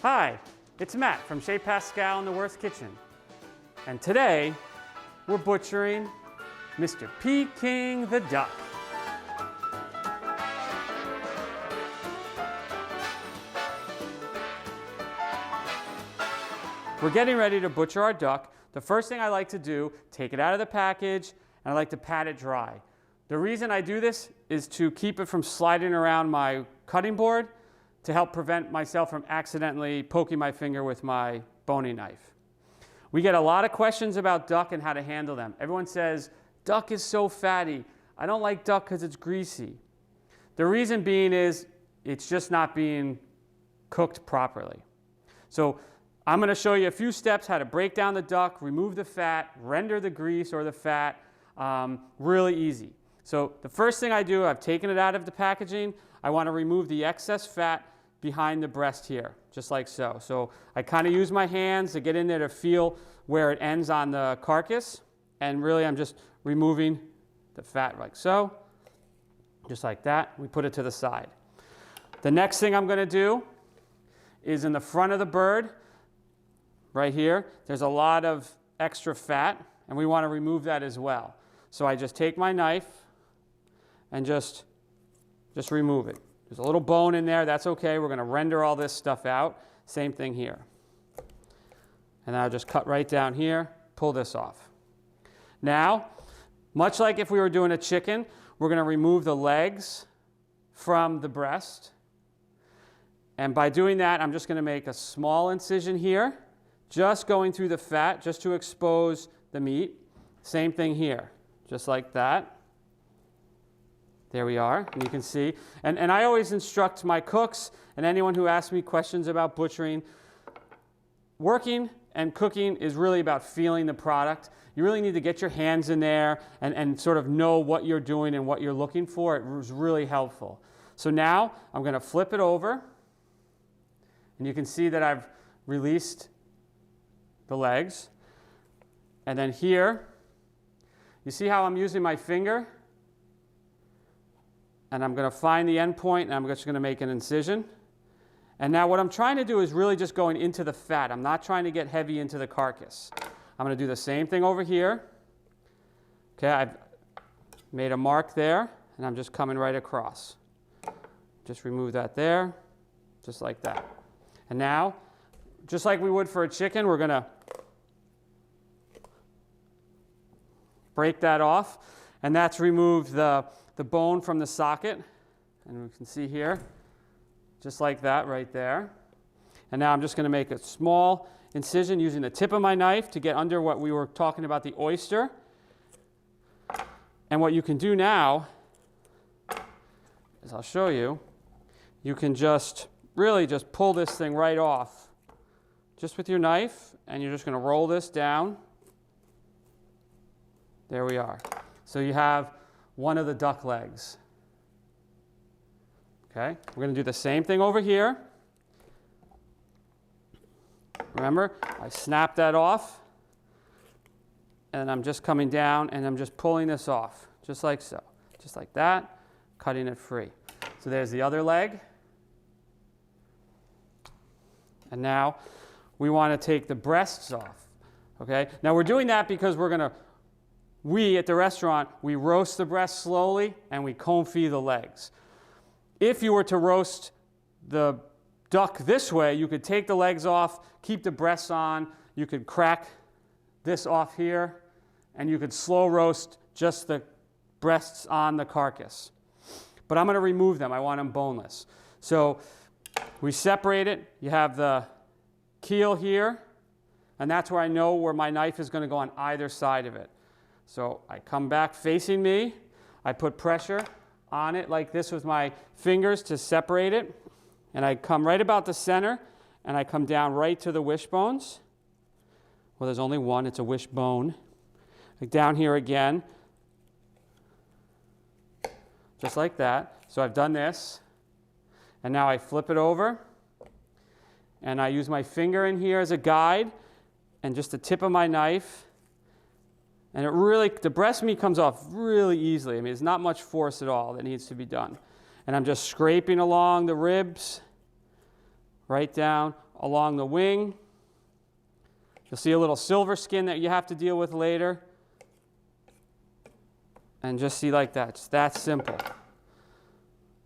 Hi, it's Matt from Chez, Pascal in the Worst Kitchen. And today, we're butchering Mr. P. King the duck. We're getting ready to butcher our duck. The first thing I like to do, take it out of the package, and I like to pat it dry. The reason I do this is to keep it from sliding around my cutting board, to help prevent myself from accidentally poking my finger with my boning knife. We get a lot of questions about duck and how to handle them. Everyone says, duck is so fatty. I don't like duck because it's greasy. The reason being is it's just not being cooked properly. So I'm going to show you a few steps how to break down the duck, remove the fat, render the grease or the fat, really easy. So the first thing I do, I've taken it out of the packaging. I want to remove the excess fat behind the breast here, just like so. So I kind of use my hands to get in there to feel where it ends on the carcass. And really I'm just removing the fat like so, just like that. We put it to the side. The next thing I'm going to do is in the front of the bird, right here, there's a lot of extra fat, and we want to remove that as well. So I just take my knife and just remove it. There's a little bone in there, that's okay. We're going to render all this stuff out. Same thing here. And I'll just cut right down here, pull this off. Now, much like if we were doing a chicken, we're going to remove the legs from the breast. And by doing that, I'm just going to make a small incision here, just going through the fat, just to expose the meat. Same thing here, just like that. There we are, and you can see. And I always instruct my cooks and anyone who asks me questions about butchering, working and cooking is really about feeling the product. You really need to get your hands in there and sort of know what you're doing and what you're looking for. It was really helpful. So now I'm going to flip it over, and you can see that I've released the legs. And then here, you see how I'm using my finger? And I'm going to find the end point, and I'm just going to make an incision. And now what I'm trying to do is really just going into the fat. I'm not trying to get heavy into the carcass. I'm going to do the same thing over here. Okay, I've made a mark there, and I'm just coming right across. Just remove that there, just like that. And now, just like we would for a chicken, we're going to break that off, and that's removed the bone from the socket, and we can see here, just like that right there. And now I'm just going to make a small incision using the tip of my knife to get under what we were talking about, the oyster. And what you can do now, as I'll show you, you can just really just pull this thing right off, just with your knife, and you're just going to roll this down. There we are. So you have one of the duck legs. Okay, we're going to do the same thing over here. Remember, I snapped that off, and I'm just coming down, and I'm just pulling this off, just like so. Just like that, cutting it free. So there's the other leg. And now we want to take the breasts off. Okay, now we're doing that because we at the restaurant, we roast the breast slowly and we confit the legs. If you were to roast the duck this way, you could take the legs off, keep the breasts on, you could crack this off here, and you could slow roast just the breasts on the carcass. But I'm going to remove them. I want them boneless. So we separate it. You have the keel here, and that's where I know where my knife is going to go on either side of it. So I come back facing me, I put pressure on it like this with my fingers to separate it, and I come right about the center, and I come down right to the wishbones. Well, there's only one, it's a wishbone. Like down here again, just like that. So I've done this, and now I flip it over, and I use my finger in here as a guide, and just the tip of my knife. And it really, the breast meat comes off really easily. I mean, there's not much force at all that needs to be done. And I'm just scraping along the ribs, right down along the wing. You'll see a little silver skin that you have to deal with later. And just see like that. It's that simple.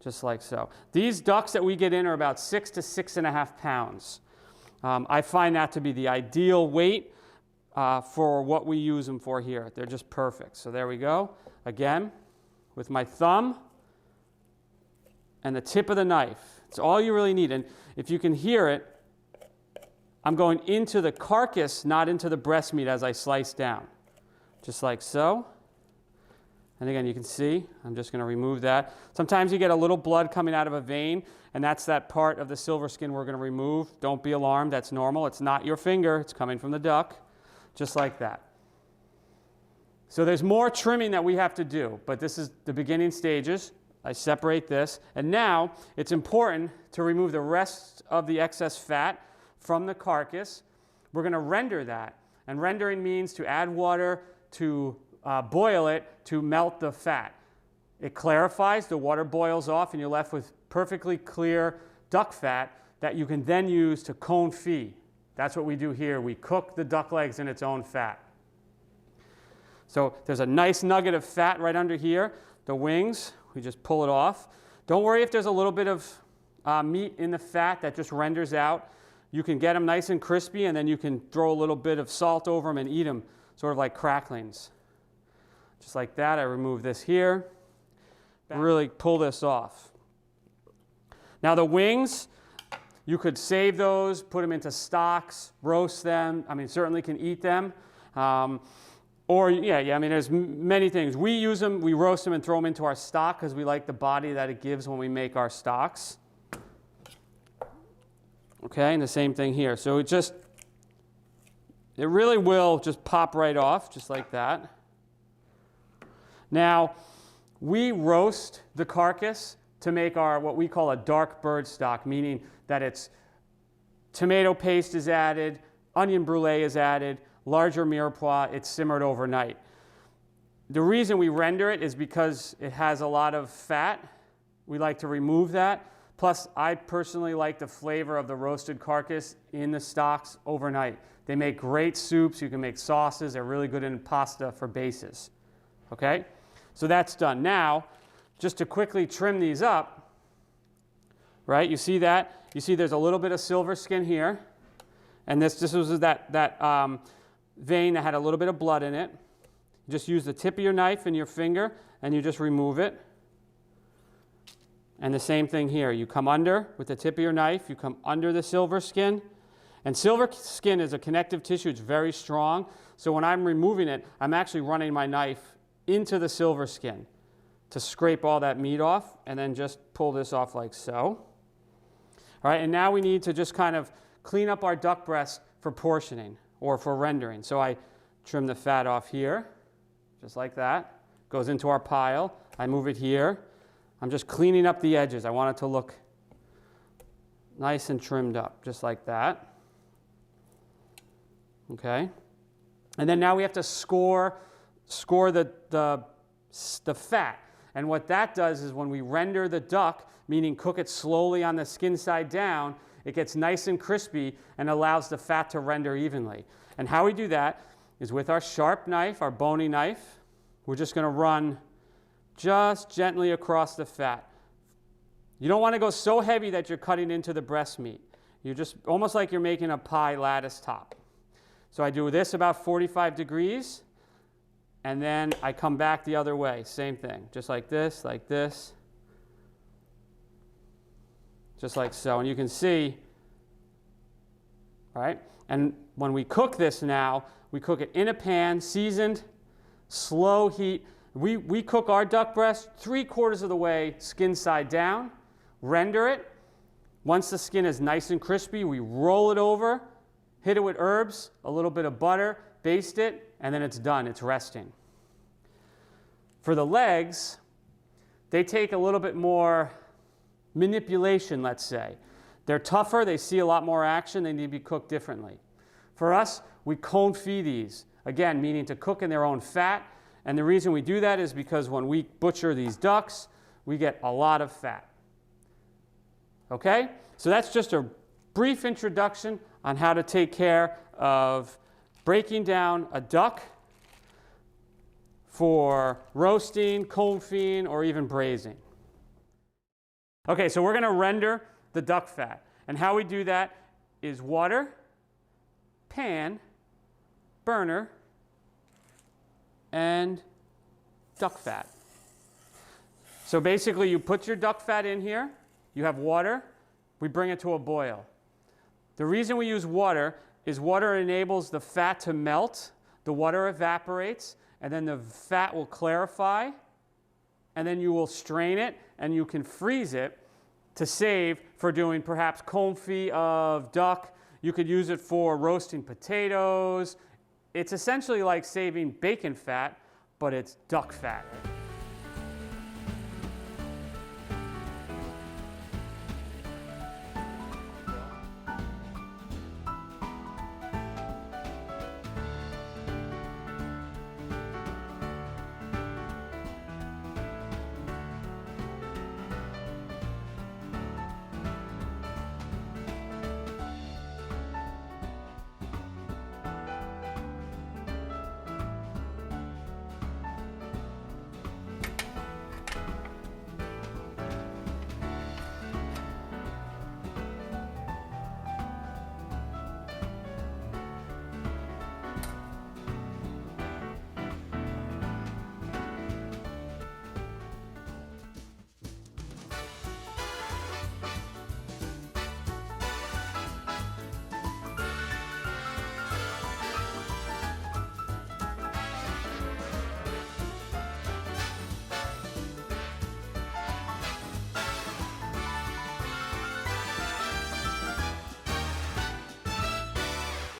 Just like so. These ducks that we get in are about 6 to 6.5 pounds. I find that to be the ideal weight for what we use them for here. They're just perfect. So there we go. Again, with my thumb and the tip of the knife. It's all you really need. And if you can hear it, I'm going into the carcass, not into the breast meat as I slice down. Just like so. And again, you can see, I'm just going to remove that. Sometimes you get a little blood coming out of a vein, and that's that part of the silver skin we're going to remove. Don't be alarmed, that's normal. It's not your finger, it's coming from the duck, just like that. So there's more trimming that we have to do, but this is the beginning stages. I separate this, and now it's important to remove the rest of the excess fat from the carcass. We're going to render that, and rendering means to add water, to boil it to melt the fat. It clarifies, the water boils off, and you're left with perfectly clear duck fat that you can then use to confit. That's what we do here. We cook the duck legs in its own fat. So there's a nice nugget of fat right under here. The wings, we just pull it off. Don't worry if there's a little bit of meat in the fat that just renders out. You can get them nice and crispy, and then you can throw a little bit of salt over them and eat them, sort of like cracklings. Just like that, I remove this here. Really pull this off. Now the wings, you could save those, put them into stocks, roast them. I mean, certainly can eat them. Or, I mean, there's many things. We use them, we roast them and throw them into our stock because we like the body that it gives when we make our stocks. Okay, and the same thing here. So it really will just pop right off, just like that. Now, we roast the carcass to make our what we call a dark bird stock, meaning that it's tomato paste is added, onion brulee is added, larger mirepoix, it's simmered overnight. The reason we render it is because it has a lot of fat. We like to remove that. Plus, I personally like the flavor of the roasted carcass in the stocks overnight. They make great soups. You can make sauces. They're really good in pasta for bases. Okay? So that's done. Now, just to quickly trim these up, right? You see that? You see there's a little bit of silver skin here. And this was that vein that had a little bit of blood in it. You just use the tip of your knife and your finger, and you just remove it. And the same thing here. You come under with the tip of your knife. You come under the silver skin. And silver skin is a connective tissue. It's very strong. So when I'm removing it, I'm actually running my knife into the silver skin to scrape all that meat off, and then just pull this off like so. All right, and now we need to just kind of clean up our duck breast for portioning or for rendering. So I trim the fat off here, just like that. Goes into our pile. I move it here. I'm just cleaning up the edges. I want it to look nice and trimmed up, just like that. Okay, and then now we have to score the fat. And what that does is when we render the duck, meaning cook it slowly on the skin side down, it gets nice and crispy and allows the fat to render evenly. And how we do that is with our sharp knife, our bony knife, we're just going to run just gently across the fat. You don't want to go so heavy that you're cutting into the breast meat. You're just almost like you're making a pie lattice top. So I do this about 45 degrees, and then I come back the other way. Same thing, just like this, just like so. And you can see, all right? And when we cook this now, we cook it in a pan, seasoned, slow heat. We cook our duck breast 3/4 of the way skin side down, render it. Once the skin is nice and crispy, we roll it over, hit it with herbs, a little bit of butter, baste it, and then it's done. It's resting. For the legs, they take a little bit more manipulation, let's say. They're tougher, they see a lot more action, they need to be cooked differently. For us, we confit these, again, meaning to cook in their own fat. And the reason we do that is because when we butcher these ducks, we get a lot of fat. Okay? So that's just a brief introduction on how to take care of breaking down a duck for roasting, confit, or even braising. Okay, so we're going to render the duck fat. And how we do that is water, pan, burner, and duck fat. So basically you put your duck fat in here, you have water, we bring it to a boil. The reason we use water is water enables the fat to melt, the water evaporates, and then the fat will clarify, and then you will strain it, and you can freeze it to save for doing perhaps confit of duck. You could use it for roasting potatoes. It's essentially like saving bacon fat, but it's duck fat.